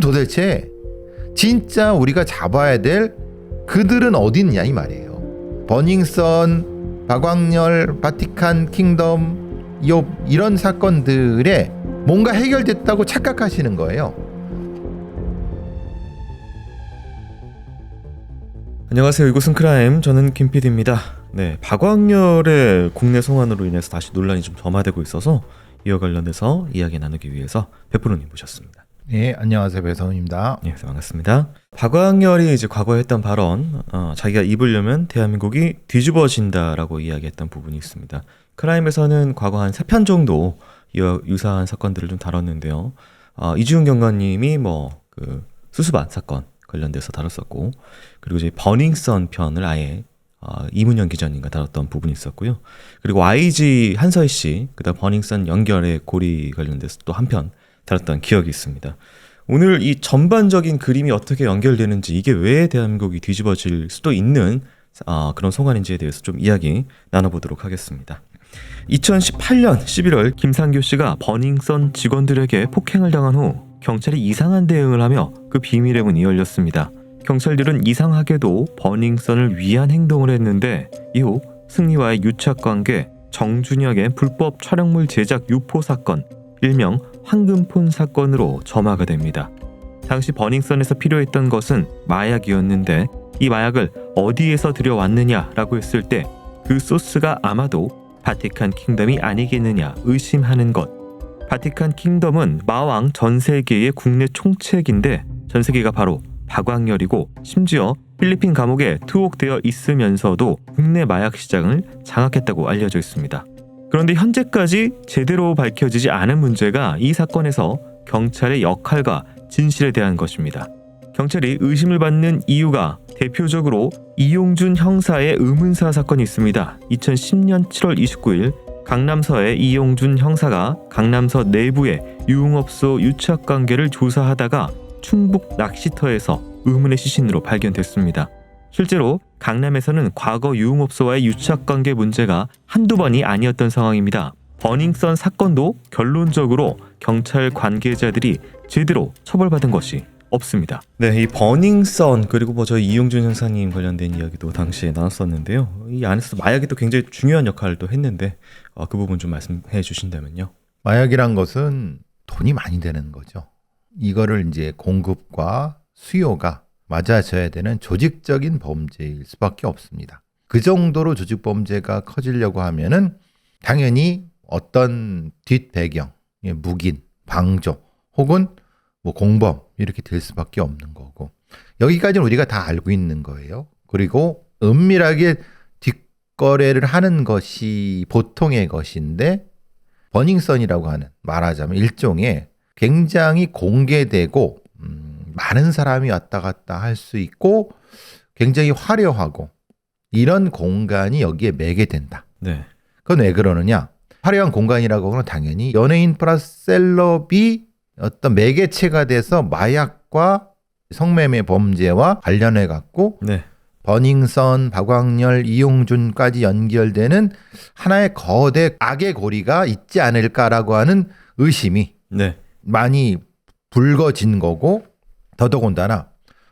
도대체 진짜 우리가 잡아야 될 그들은 어디 있냐 이 말이에요. 버닝썬, 박광렬, 바티칸 킹덤, 이런 사건들에 뭔가 해결됐다고 착각하시는 거예요. 안녕하세요. 이곳은 크라임. 저는 김PD입니다. 네, 박광렬의 국내 송환으로 인해서 다시 논란이 좀 점화되고 있어서 이와 관련해서 이야기 나누기 위해서 배프로님 모셨습니다. 네, 안녕하세요. 배성훈입니다. 네, 반갑습니다. 박광렬이 이제 과거에 했던 발언, 자기가 입으려면 대한민국이 뒤집어진다라고 이야기했던 부분이 있습니다. 크라임에서는 과거 한 3편 정도 유사한 사건들을 좀 다뤘는데요. 이주훈 경관님이 수수반 사건 관련돼서 다뤘었고, 그리고 이제 버닝썬 편을 아예 이문영 기자님과 다뤘던 부분이 있었고요. 그리고 YG 한서희 씨, 그다음 버닝썬 연결의 고리 관련돼서 또 한 편 다뤘던 기억이 있습니다. 오늘 이 전반적인 그림이 어떻게 연결되는지, 이게 왜 대한민국이 뒤집어질 수도 있는 그런 송환인지에 대해서 좀 이야기 나눠보도록 하겠습니다. 2018년 11월 김상규 씨가 버닝썬 직원들에게 폭행을 당한 후 경찰이 이상한 대응을 하며 그 비밀의 문이 열렸습니다. 경찰들은 이상하게도 버닝썬을 위한 행동을 했는데 이후 승리와의 유착관계, 정준혁의 불법 촬영물 제작 유포 사건, 일명 황금폰 사건으로 점화가 됩니다. 당시 버닝썬에서 필요했던 것은 마약이었는데 이 마약을 어디에서 들여왔느냐라고 했을 때 그 소스가 아마도 바티칸 킹덤이 아니겠느냐 의심하는 것. 바티칸 킹덤은 마왕 전 세계의 국내 총책인데 전 세계가 바로 박광렬이고, 심지어 필리핀 감옥에 투옥되어 있으면서도 국내 마약 시장을 장악했다고 알려져 있습니다. 그런데 현재까지 제대로 밝혀지지 않은 문제가 이 사건에서 경찰의 역할과 진실에 대한 것입니다. 경찰이 의심을 받는 이유가 대표적으로 이용준 형사의 의문사 사건이 있습니다. 2010년 7월 29일 강남서의 이용준 형사가 강남서 내부의 유흥업소 유착관계를 조사하다가 충북 낚시터에서 의문의 시신으로 발견됐습니다. 실제로 강남에서는 과거 유흥업소와의 유착관계 문제가 한두 번이 아니었던 상황입니다. 버닝썬 사건도 결론적으로 경찰 관계자들이 제대로 처벌받은 것이 없습니다. 네, 이 버닝썬 그리고 저희 이용준 형사님 관련된 이야기도 당시에 나눴었는데요. 이 안에서 마약이 또 굉장히 중요한 역할을 또 했는데 그 부분 좀 말씀해 주신다면요. 마약이란 것은 돈이 많이 되는 거죠. 이거를 이제 공급과 수요가 맞아져야 되는 조직적인 범죄일 수밖에 없습니다. 그 정도로 조직 범죄가 커지려고 하면은 당연히 어떤 뒷배경, 묵인, 방조 혹은 공범 이렇게 될 수밖에 없는 거고, 여기까지는 우리가 다 알고 있는 거예요. 그리고 은밀하게 뒷거래를 하는 것이 보통의 것인데, 버닝썬이라고 하는, 말하자면 일종의 굉장히 공개되고 많은 사람이 왔다 갔다 할 수 있고 굉장히 화려하고 이런 공간이 여기에 매게 된다. 네. 그건 왜 그러느냐? 화려한 공간이라고 하면 당연히 연예인 플러스 셀럽이 어떤 매개체가 돼서 마약과 성매매 범죄와 관련해 갖고 네. 버닝썬, 박광렬, 이용준까지 연결되는 하나의 거대 악의 고리가 있지 않을까라고 하는 의심이 네. 많이 불거진 거고, 더더군다나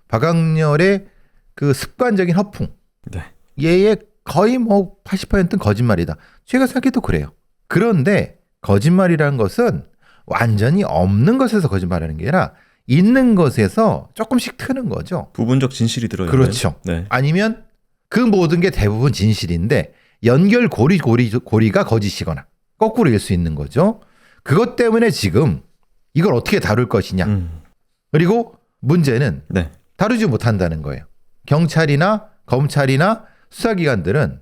박광렬의 그 습관적인 허풍, 네. 얘의 거의 80%는 거짓말이다. 제가 생각해도 그래요. 그런데 거짓말이라는 것은 완전히 없는 것에서 거짓말하는 게 아니라 있는 것에서 조금씩 트는 거죠. 부분적 진실이 들어요. 그렇죠. 네. 아니면 그 모든 게 대부분 진실인데 연결 고리가 거짓이거나 거꾸로일 수 있는 거죠. 그것 때문에 지금 이걸 어떻게 다룰 것이냐. 그리고 문제는 네. 다루지 못한다는 거예요. 경찰이나 검찰이나 수사기관들은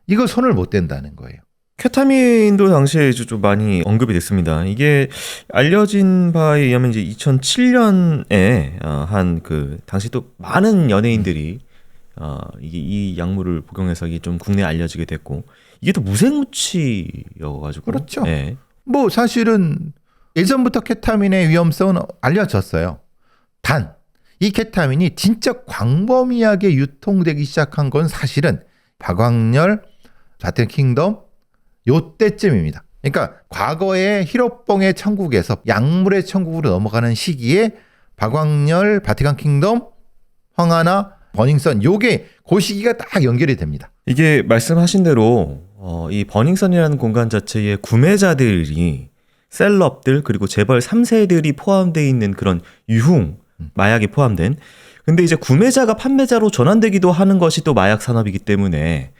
이걸 손을 못 댄다는 거예요. 케타민도 당시에 좀 많이 언급이 됐습니다. 이게 알려진 바에 의하면 이제 2007년에 당시 또 많은 연예인들이 이 약물을 복용해서 이게 좀 국내에 알려지게 됐고, 이게 또 무색무취여가지고. 그렇죠. 네. 사실은 예전부터 케타민의 위험성은 알려졌어요. 단, 이 케타민이 진짜 광범위하게 유통되기 시작한 건 사실은 박광렬, 바티칸 킹덤 요때쯤입니다. 그러니까 과거의 히로뽕의 천국에서 약물의 천국으로 넘어가는 시기에 박광렬, 바티칸 킹덤, 황하나, 버닝썬 요게 그 시기가 딱 연결이 됩니다. 이게 말씀하신 대로 이 버닝썬이라는 공간 자체에 구매자들이 셀럽들 그리고 재벌 3세들이 포함되어 있는 그런 유흥 마약이 포함된, 근데 이제 구매자가 판매자로 전환되기도 하는 것이 또 마약 산업이기 때문에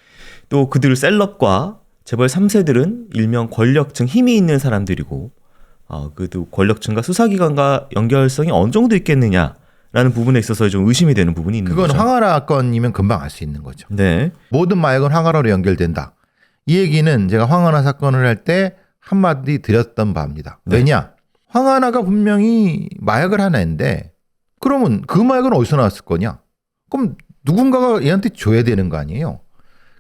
또 그들 셀럽과 재벌 3세들은 일명 권력층, 힘이 있는 사람들이고 그래도 권력층과 수사기관과 연결성이 어느 정도 있겠느냐라는 부분에 있어서 좀 의심이 되는 부분이 있는 그건 거죠. 황하나 건이면 금방 알 수 있는 거죠. 네. 모든 마약은 황하나로 연결된다. 이 얘기는 제가 황하나 사건을 할 때 한마디 드렸던 바입니다. 네. 왜냐? 황하나가 분명히 마약을 하나 했는데 그러면 그 마약은 어디서 나왔을 거냐? 그럼 누군가가 얘한테 줘야 되는 거 아니에요?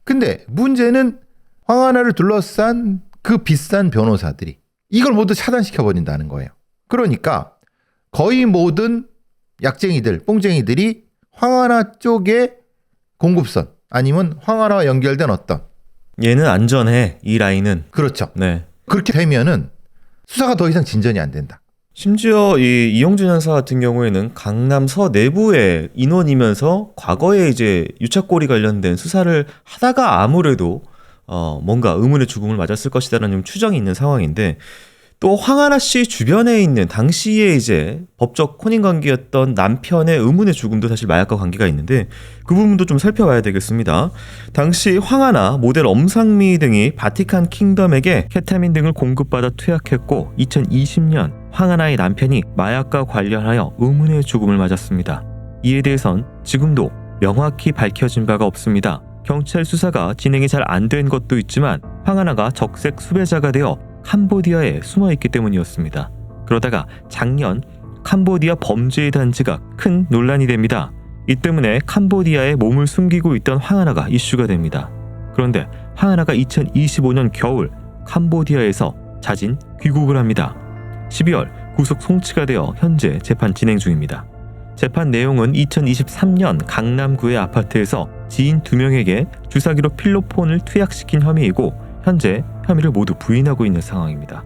근데 문제는 황하나를 둘러싼 그 비싼 변호사들이 이걸 모두 차단시켜버린다는 거예요. 그러니까 거의 모든 약쟁이들, 뽕쟁이들이 황하나 쪽에 공급선 아니면 황하나와 연결된 어떤 얘는 안전해, 이 라인은. 그렇죠. 네. 그렇게 되면은 수사가 더 이상 진전이 안 된다. 심지어 이 이용준 형사 같은 경우에는 강남서 내부의 인원이면서 과거에 이제 유착고리 관련된 수사를 하다가 아무래도 뭔가 의문의 죽음을 맞았을 것이다라는 좀 추정이 있는 상황인데, 또 황하나 씨 주변에 있는 당시에 이제 법적 혼인 관계였던 남편의 의문의 죽음도 사실 마약과 관계가 있는데 그 부분도 좀 살펴봐야 되겠습니다. 당시 황하나, 모델 엄상미 등이 바티칸 킹덤에게 케타민 등을 공급받아 투약했고 2020년 황하나의 남편이 마약과 관련하여 의문의 죽음을 맞았습니다. 이에 대해선 지금도 명확히 밝혀진 바가 없습니다. 경찰 수사가 진행이 잘 안 된 것도 있지만 황하나가 적색 수배자가 되어 캄보디아에 숨어있기 때문이었습니다. 그러다가 작년 캄보디아 범죄의 단지가 큰 논란이 됩니다. 이 때문에 캄보디아에 몸을 숨기고 있던 황하나가 이슈가 됩니다. 그런데 황하나가 2025년 겨울 캄보디아에서 자진 귀국을 합니다. 12월 구속 송치가 되어 현재 재판 진행 중입니다. 재판 내용은 2023년 강남구의 아파트에서 지인 2명에게 주사기로 필로폰을 투약시킨 혐의이고 현재 혐의를 모두 부인하고 있는 상황입니다.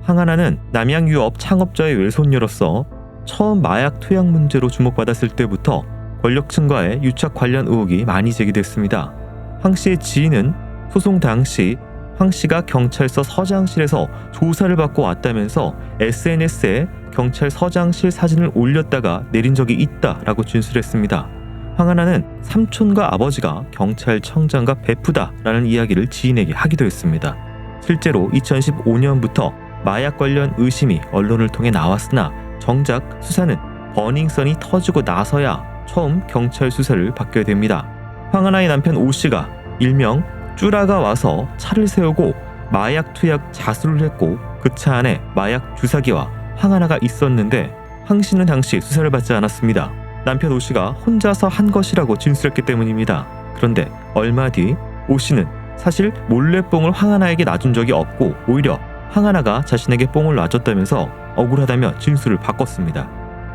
황하나는 남양유업 창업자의 외손녀로서 처음 마약 투약 문제로 주목받았을 때부터 권력층과의 유착 관련 의혹이 많이 제기됐습니다. 황 씨의 지인은 소송 당시 황 씨가 경찰서 서장실에서 조사를 받고 왔다면서 SNS에 경찰 서장실 사진을 올렸다가 내린 적이 있다라고 진술했습니다. 황하나는 삼촌과 아버지가 경찰청장과 베프다라는 이야기를 지인에게 하기도 했습니다. 실제로 2015년부터 마약 관련 의심이 언론을 통해 나왔으나 정작 수사는 버닝썬이 터지고 나서야 처음 경찰 수사를 받게 됩니다. 황하나의 남편 오 씨가 일명 쭈라가 와서 차를 세우고 마약 투약 자수를 했고 그 차 안에 마약 주사기와 황하나가 있었는데 황 씨는 당시 수사를 받지 않았습니다. 남편 오 씨가 혼자서 한 것이라고 진술했기 때문입니다. 그런데 얼마 뒤 오 씨는 사실 몰래 뽕을 황하나에게 놔준 적이 없고 오히려 황하나가 자신에게 뽕을 놔줬다면서 억울하다며 진술을 바꿨습니다.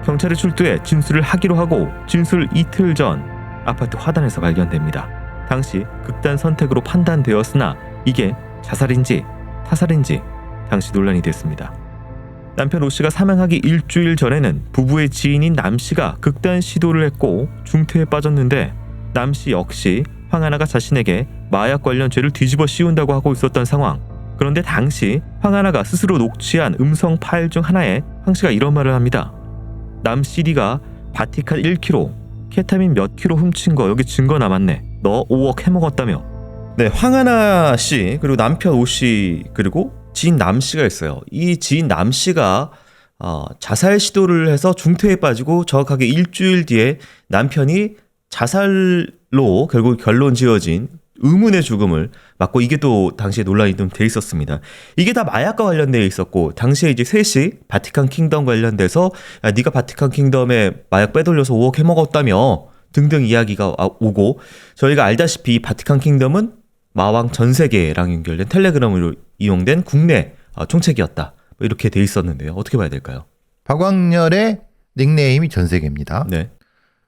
경찰에 출두해 진술을 하기로 하고 진술 이틀 전 아파트 화단에서 발견됩니다. 당시 극단 선택으로 판단되었으나 이게 자살인지 타살인지 당시 논란이 됐습니다. 남편 오 씨가 사망하기 일주일 전에는 부부의 지인인 남 씨가 극단 시도를 했고 중태에 빠졌는데 남 씨 역시 황하나가 자신에게 마약 관련 죄를 뒤집어 씌운다고 하고 있었던 상황. 그런데 당시 황하나가 스스로 녹취한 음성 파일 중 하나에 황 씨가 이런 말을 합니다. 남 CD가 바티칸 1kg, 케타민 몇 킬로 훔친 거 여기 증거 남았네. 너 5억 해먹었다며. 네, 황하나 씨 그리고 남편 오 씨 그리고 지인 남 씨가 있어요. 이 지인 남 씨가 자살 시도를 해서 중태에 빠지고 정확하게 일주일 뒤에 남편이 자살로 결국 결론 지어진 의문의 죽음을 맞고 이게 또 당시에 논란이 좀 돼 있었습니다. 이게 다 마약과 관련되어 있었고 당시에 이제 셋이 바티칸 킹덤 관련돼서 야, 네가 바티칸 킹덤에 마약 빼돌려서 5억 해먹었다며 등등 이야기가 오고 저희가 알다시피 바티칸 킹덤은 마왕 전 세계랑 연결된 텔레그램으로 이용된 국내 총책이었다. 이렇게 돼 있었는데요. 어떻게 봐야 될까요? 박광렬의 닉네임이 전 세계입니다. 네.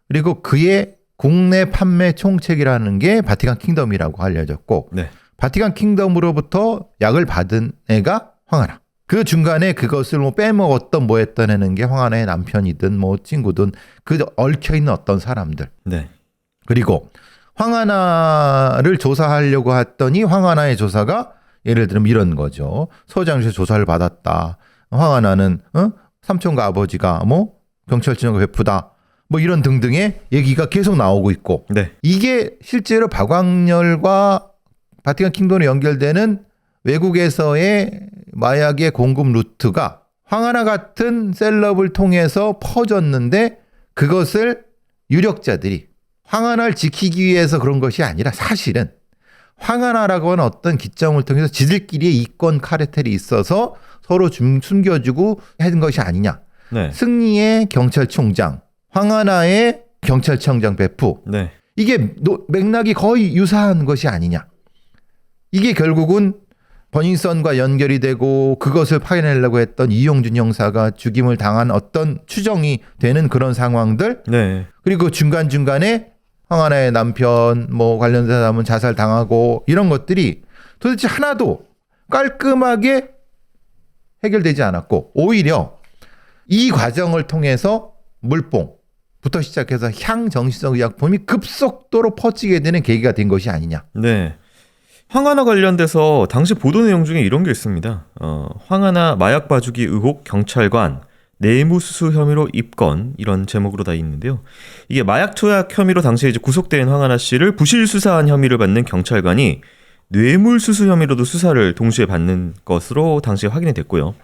그리고 그의 국내 판매 총책이라는 게 바티칸 킹덤이라고 알려졌고 네. 바티칸 킹덤으로부터 약을 받은 애가 황하나. 그 중간에 그것을 뭐 빼먹었던 뭐 했던 하는 게 황하나의 남편이든 뭐 친구든 그 얽혀있는 어떤 사람들. 네. 그리고 황하나를 조사하려고 했더니 황하나의 조사가 예를 들면 이런 거죠. 서장시에서 조사를 받았다. 황하나는 삼촌과 아버지가 뭐 경찰청을 베푸다. 뭐 이런 등등의 얘기가 계속 나오고 있고 네. 이게 실제로 박광렬과 바티칸 킹덤으로 연결되는 외국에서의 마약의 공급 루트가 황하나 같은 셀럽을 통해서 퍼졌는데 그것을 유력자들이 황하나를 지키기 위해서 그런 것이 아니라 사실은 황하나라고 하는 어떤 기점을 통해서 지들끼리의 이권 카르텔이 있어서 서로 숨겨주고 했던 것이 아니냐. 네. 승리의 경찰총장, 황하나의 경찰청장 배프. 네. 이게 맥락이 거의 유사한 것이 아니냐. 이게 결국은 버닝썬과 연결이 되고 그것을 파헤내려고 했던 이용준 형사가 죽임을 당한 어떤 추정이 되는 그런 상황들. 네. 그리고 중간중간에 황하나의 남편 뭐 관련된 사람은 자살 당하고 이런 것들이 도대체 하나도 깔끔하게 해결되지 않았고 오히려 이 과정을 통해서 물뽕부터 시작해서 향정신성 의약품이 급속도로 퍼지게 되는 계기가 된 것이 아니냐. 네. 황하나 관련돼서 당시 보도 내용 중에 이런 게 있습니다. 황하나 마약 봐주기 의혹 경찰관 뇌물수수 혐의로 입건 이런 제목으로 다 있는데요. 이게 마약 투약 혐의로 당시에 이제 구속된 황하나 씨를 부실 수사한 혐의를 받는 경찰관이 뇌물수수 혐의로도 수사를 동시에 받는 것으로 당시에 확인이 됐고요.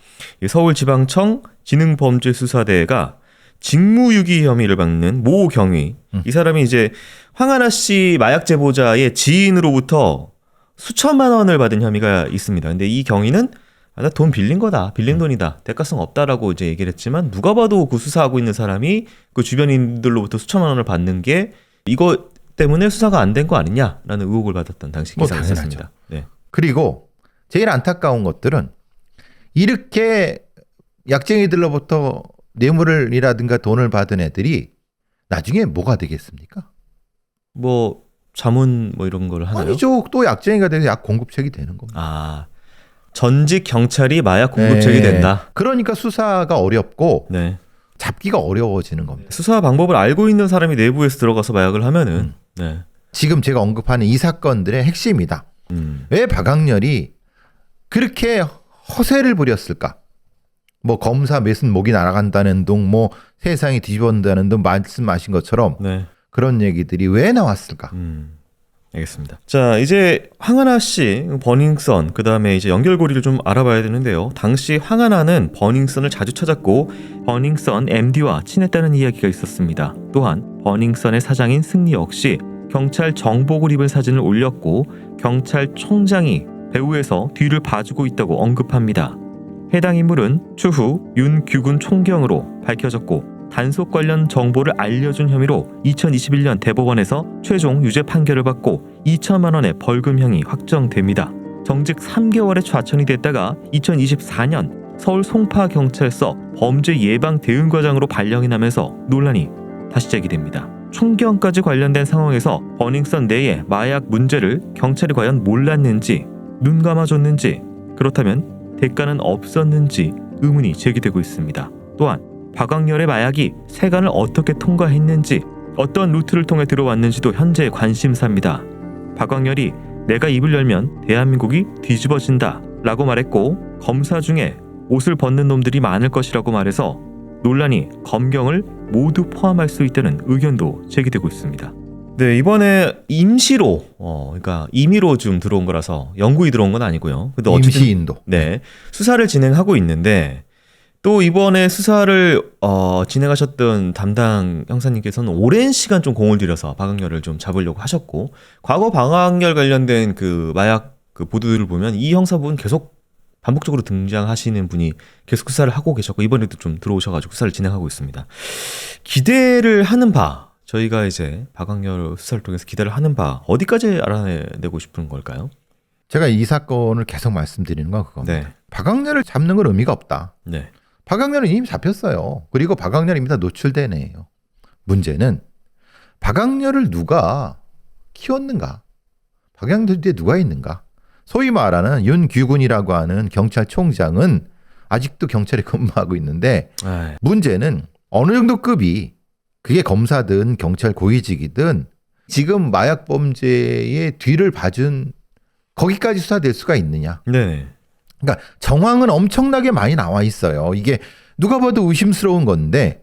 서울지방청 지능범죄수사대가 직무유기 혐의를 받는 모 경위. 이 사람이 이제 황하나 씨 마약 제보자의 지인으로부터 수천만 원을 받은 혐의가 있습니다. 근데 이 경위는 나 돈 빌린 거다. 빌린 돈이다. 대가성 없다라고 이제 얘기를 했지만 누가 봐도 그 수사하고 있는 사람이 그 주변인들로부터 수천만 원을 받는 게 이거 때문에 수사가 안 된 거 아니냐라는 의혹을 받았던 당시 기사가 있었습니다. 네. 그리고 제일 안타까운 것들은 이렇게 약쟁이들로부터 뇌물이라든가 돈을 받은 애들이 나중에 뭐가 되겠습니까? 뭐 자문 뭐 이런 걸 하나요? 아니죠. 또 약쟁이가 돼서 약 공급책이 되는 겁니다. 아, 전직 경찰이 마약 공급책이 된다. 그러니까 수사가 어렵고 네. 잡기가 어려워지는 겁니다. 수사 방법을 알고 있는 사람이 내부에서 들어가서 마약을 하면은 네. 지금 제가 언급하는 이 사건들의 핵심이다. 왜 박광렬이 그렇게 허세를 부렸을까? 뭐 검사 메슨 목이 날아간다는 둥, 뭐 세상이 뒤집어진다는 둥 말씀하신 것처럼 네. 그런 얘기들이 왜 나왔을까? 알겠습니다. 자, 이제 황하나 씨, 버닝썬, 그 다음에 이제 연결고리를 좀 알아봐야 되는데요. 당시 황하나는 버닝썬을 자주 찾았고 버닝썬 MD와 친했다는 이야기가 있었습니다. 또한 버닝썬의 사장인 승리 역시 경찰 정복을 입은 사진을 올렸고 경찰총장이 배후에서 뒤를 봐주고 있다고 언급합니다. 해당 인물은 추후 윤규군 총경으로 밝혀졌고 단속 관련 정보를 알려준 혐의로 2021년 대법원에서 최종 유죄 판결을 받고 2천만 원의 벌금형이 확정됩니다. 정직 3개월의 좌천이 됐다가 2024년 서울 송파경찰서 범죄예방대응과장으로 발령이 나면서 논란이 다시 제기됩니다. 총경까지 관련된 상황에서 버닝썬 내에 마약 문제를 경찰이 과연 몰랐는지 눈 감아줬는지 그렇다면 대가는 없었는지 의문이 제기되고 있습니다. 또한 박광렬의 마약이 세관을 어떻게 통과했는지 어떤 루트를 통해 들어왔는지도 현재의 관심사입니다. 박광렬이 내가 입을 열면 대한민국이 뒤집어진다 라고 말했고 검사 중에 옷을 벗는 놈들이 많을 것이라고 말해서 논란이 검경을 모두 포함할 수 있다는 의견도 제기되고 있습니다. 네, 이번에 임시로 그러니까 임의로 좀 들어온 거라서 영구히 들어온 건 아니고요. 근데 어쨌든 임시인도. 네, 수사를 진행하고 있는데 또 이번에 수사를 진행하셨던 담당 형사님께서는 오랜 시간 좀 공을 들여서 박광렬을 좀 잡으려고 하셨고 과거 박광렬 관련된 그 마약 그 보도들을 보면 이 형사분 계속 반복적으로 등장하시는 분이 계속 수사를 하고 계셨고 이번에도 좀 들어오셔가지고 수사를 진행하고 있습니다. 기대를 하는 바 저희가 이제 박광렬 수사를 통해서 기대를 하는 바 어디까지 알아내고 싶은 걸까요? 제가 이 사건을 계속 말씀드리는 건 그겁니다. 네. 박광렬을 잡는 건 의미가 없다. 네. 박광렬은 이미 잡혔어요. 그리고 박광렬이 이미 다 노출된 애예요. 문제는 박광렬을 누가 키웠는가? 박광렬 뒤에 누가 있는가? 소위 말하는 윤규군이라고 하는 경찰총장은 아직도 경찰에 근무하고 있는데 아이, 문제는 어느 정도 급이 그게 검사든 경찰 고위직이든 지금 마약 범죄의 뒤를 봐준 거기까지 수사될 수가 있느냐. 네. 그러니까 정황은 엄청나게 많이 나와 있어요. 이게 누가 봐도 의심스러운 건데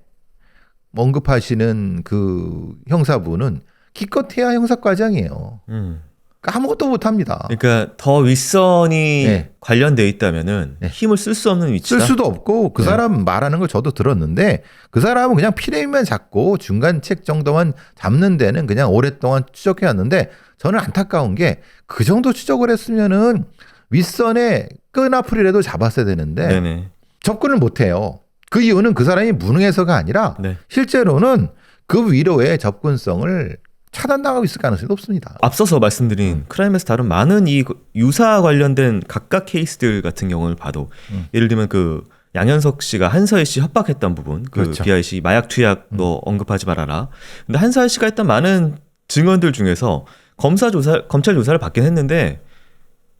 언급하시는 그 형사부는 기껏해야 형사과장이에요. 그러니까 아무것도 못합니다. 그러니까 더 윗선이 네. 관련돼 있다면은 네. 힘을 쓸 수 없는 위치다. 쓸 수도 없고 그 네. 사람 말하는 걸 저도 들었는데 그 사람은 그냥 피레임만 잡고 중간 책 정도만 잡는 데는 그냥 오랫동안 추적해왔는데 저는 안타까운 게 그 정도 추적을 했으면은 윗선에 끈앞풀이라도 잡았어야 되는데 네네. 접근을 못해요. 그 이유는 그 사람이 무능해서가 아니라 네. 실제로는 그 위로의 접근성을 차단당하고 있을 가능성이 높습니다. 앞서서 말씀드린 크라임에서 다룬 많은 이 유사 관련된 각각 케이스들 같은 경우를 봐도 예를 들면 그 양현석 씨가 한서희 씨 협박했던 부분, 그 그렇죠. 비아이 씨 마약 투약 너 언급하지 말아라. 근데 한서희 씨가 했던 많은 증언들 중에서 검찰 조사를 받긴 했는데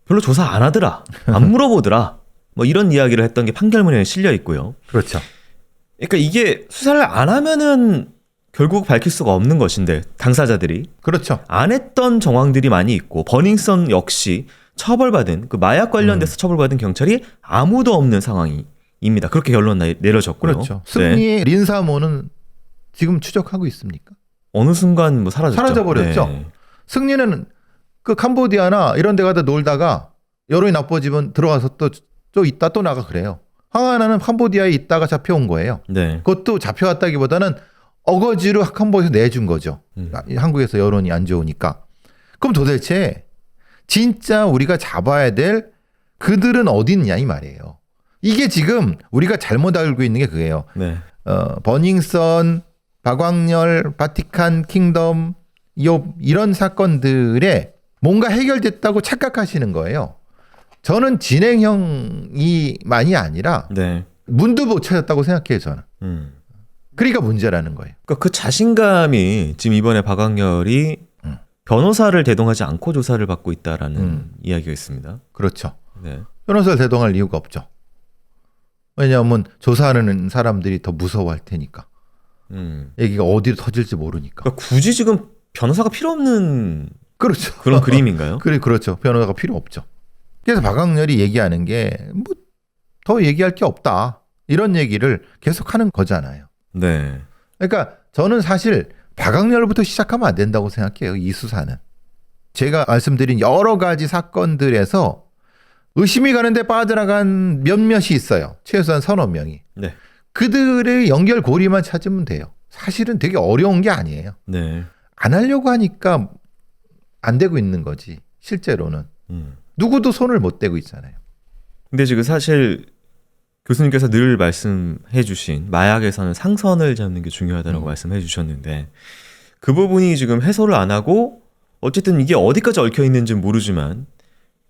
별로 조사 안 하더라, 안 물어보더라, 뭐 이런 이야기를 했던 게 판결문에 실려 있고요. 그렇죠. 그러니까 이게 수사를 안 하면은 결국 밝힐 수가 없는 것인데 당사자들이 그렇죠. 안 했던 정황들이 많이 있고 버닝썬 역시 처벌받은 그 마약 관련돼서 처벌받은 경찰이 아무도 없는 상황입니다. 그렇게 결론 내려졌고요. 그렇죠. 네. 승리의 린사모는 지금 추적하고 있습니까? 어느 순간 뭐 사라졌죠. 사라져버렸죠. 네. 승리는 그 캄보디아나 이런 데 가다 놀다가 여론이 나빠지면 들어가서 또 있다 또 나가 그래요. 황하나는 캄보디아에 있다가 잡혀온 거예요. 네. 그것도 잡혀왔다기보다는 어거지로 캄보디아에서 내준 거죠. 한국에서 여론이 안 좋으니까. 그럼 도대체 진짜 우리가 잡아야 될 그들은 어디 있냐 이 말이에요. 이게 지금 우리가 잘못 알고 있는 게 그게요. 네. 버닝썬, 박광렬, 바티칸 킹덤, 이런 사건들에 뭔가 해결됐다고 착각하시는 거예요. 저는 진행형이 많이 아니라 네. 문도 못 찾았다고 생각해요, 저는. 그러니까 문제라는 거예요. 그러니까 그 자신감이 지금 이번에 박광렬이 변호사를 대동하지 않고 조사를 받고 있다라는 이야기가 있습니다. 그렇죠. 네. 변호사를 대동할 이유가 없죠. 왜냐하면 조사하는 사람들이 더 무서워할 테니까. 얘기가 어디로 터질지 모르니까. 그러니까 굳이 지금 변호사가 필요 없는 그렇죠. 그런 그림인가요? 그렇죠. 변호사가 필요 없죠. 그래서 박광렬이 얘기하는 게 뭐 더 얘기할 게 없다. 이런 얘기를 계속하는 거잖아요. 네. 그러니까 저는 사실 박광렬부터 시작하면 안 된다고 생각해요. 이 수사는. 제가 말씀드린 여러 가지 사건들에서 의심이 가는데 빠져나간 몇몇이 있어요. 최소한 서너 명이. 네. 그들의 연결고리만 찾으면 돼요. 사실은 되게 어려운 게 아니에요. 네. 안 하려고 하니까 안 되고 있는 거지. 실제로는. 누구도 손을 못 대고 있잖아요. 근데 지금 사실 교수님께서 늘 말씀해 주신 마약에서는 상선을 잡는 게 중요하다고 말씀해 주셨는데 그 부분이 지금 해소를 안 하고 어쨌든 이게 어디까지 얽혀 있는지는 모르지만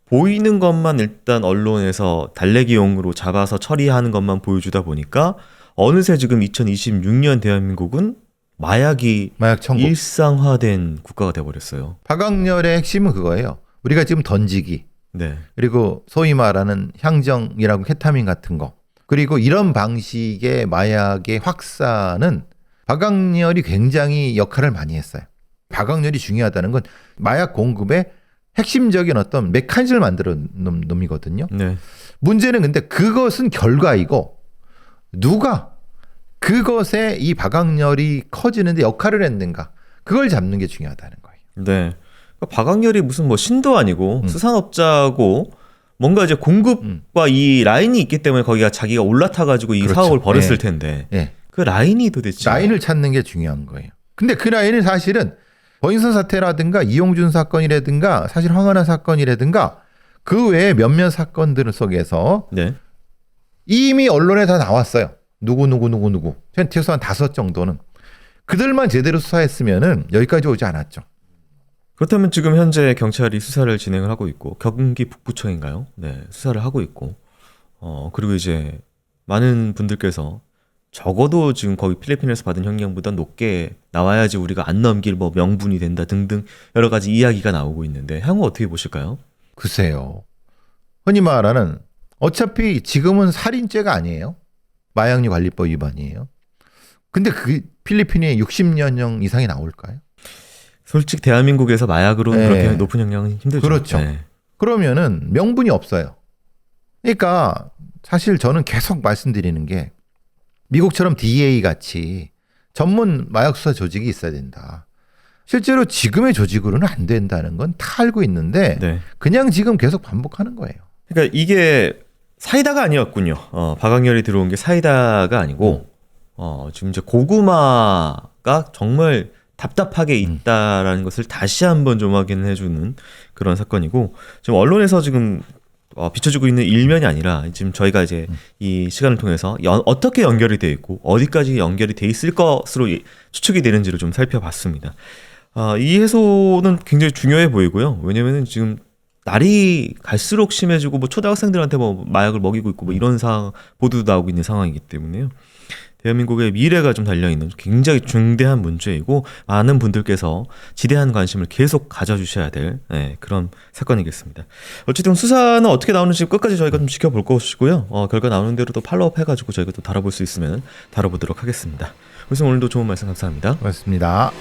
보이는 것만 일단 언론에서 달래기용으로 잡아서 처리하는 것만 보여주다 보니까 어느새 지금 2026년 대한민국은 마약이 마약 천국. 일상화된 국가가 돼버렸어요. 박광렬의 핵심은 그거예요. 우리가 지금 던지기. 네. 그리고 소위 말하는 향정이라고 케타민 같은 거. 그리고 이런 방식의 마약의 확산은 박광렬이 굉장히 역할을 많이 했어요. 박광렬이 중요하다는 건 마약 공급의 핵심적인 어떤 메커니즘을 만들어 놓은 놈이거든요. 네. 문제는 근데 그것은 결과이고 누가 그것에 이 박광렬이 커지는데 역할을 했는가. 그걸 잡는 게 중요하다는 거예요. 네. 그러니까 박광렬이 무슨 뭐 신도 아니고 수산업자고 뭔가 이제 공급과 이 라인이 있기 때문에 거기가 자기가 올라타가지고 이 그렇죠. 사업을 벌였을 네. 텐데 예. 그 라인이 도대체 라인을 찾는 게 중요한 거예요. 근데 그 라인은 사실은 버닝썬 사태라든가 이용준 사건이라든가 사실 황하나 사건이라든가 그 외에 몇몇 사건들 속에서 네. 이미 언론에 다 나왔어요. 누구. 최소한 5 정도는. 그들만 제대로 수사했으면은 여기까지 오지 않았죠. 그렇다면 지금 현재 경찰이 수사를 진행을 하고 있고 경기 북부청인가요? 네, 수사를 하고 있고 그리고 이제 많은 분들께서 적어도 지금 거기 필리핀에서 받은 형량보다 높게 나와야지 우리가 안 넘길 뭐 명분이 된다 등등 여러 가지 이야기가 나오고 있는데 향후 어떻게 보실까요? 글쎄요. 흔히 말하는 어차피 지금은 살인죄가 아니에요. 마약류 관리법 위반이에요. 근데 그 필리핀에 60년형 이상이 나올까요? 솔직히 대한민국에서 마약으로는 네. 그렇게 높은 형량은 힘들죠. 그렇죠. 네. 그러면은 명분이 없어요. 그러니까 사실 저는 계속 말씀드리는 게 미국처럼 DEA 같이 전문 마약 수사 조직이 있어야 된다. 실제로 지금의 조직으로는 안 된다는 건 다 알고 있는데 네. 그냥 지금 계속 반복하는 거예요. 그러니까 이게 사이다가 아니었군요. 박광렬이 들어온 게 사이다가 아니고 지금 이제 고구마가 정말 답답하게 있다라는 것을 다시 한번 좀 확인해주는 그런 사건이고, 지금 언론에서 지금 비춰지고 있는 일면이 아니라 지금 저희가 이제 이 시간을 통해서 어떻게 연결이 되어 있고 어디까지 연결이 돼 있을 것으로 추측이 되는지를 좀 살펴봤습니다. 이 해소는 굉장히 중요해 보이고요. 왜냐면은 지금 날이 갈수록 심해지고 뭐 초등학생들한테 뭐 마약을 먹이고 있고 뭐 이런 보도도 나오고 있는 상황이기 때문에요. 대한민국의 미래가 좀 달려있는 굉장히 중대한 문제이고 많은 분들께서 지대한 관심을 계속 가져주셔야 될 그런 사건이겠습니다. 어쨌든 수사는 어떻게 나오는지 끝까지 저희가 좀 지켜볼 것이고요. 결과 나오는 대로 또 팔로우업 해가지고 저희가 또 다뤄볼 수 있으면 다뤄보도록 하겠습니다. 그래서 오늘도 좋은 말씀 감사합니다. 고맙습니다.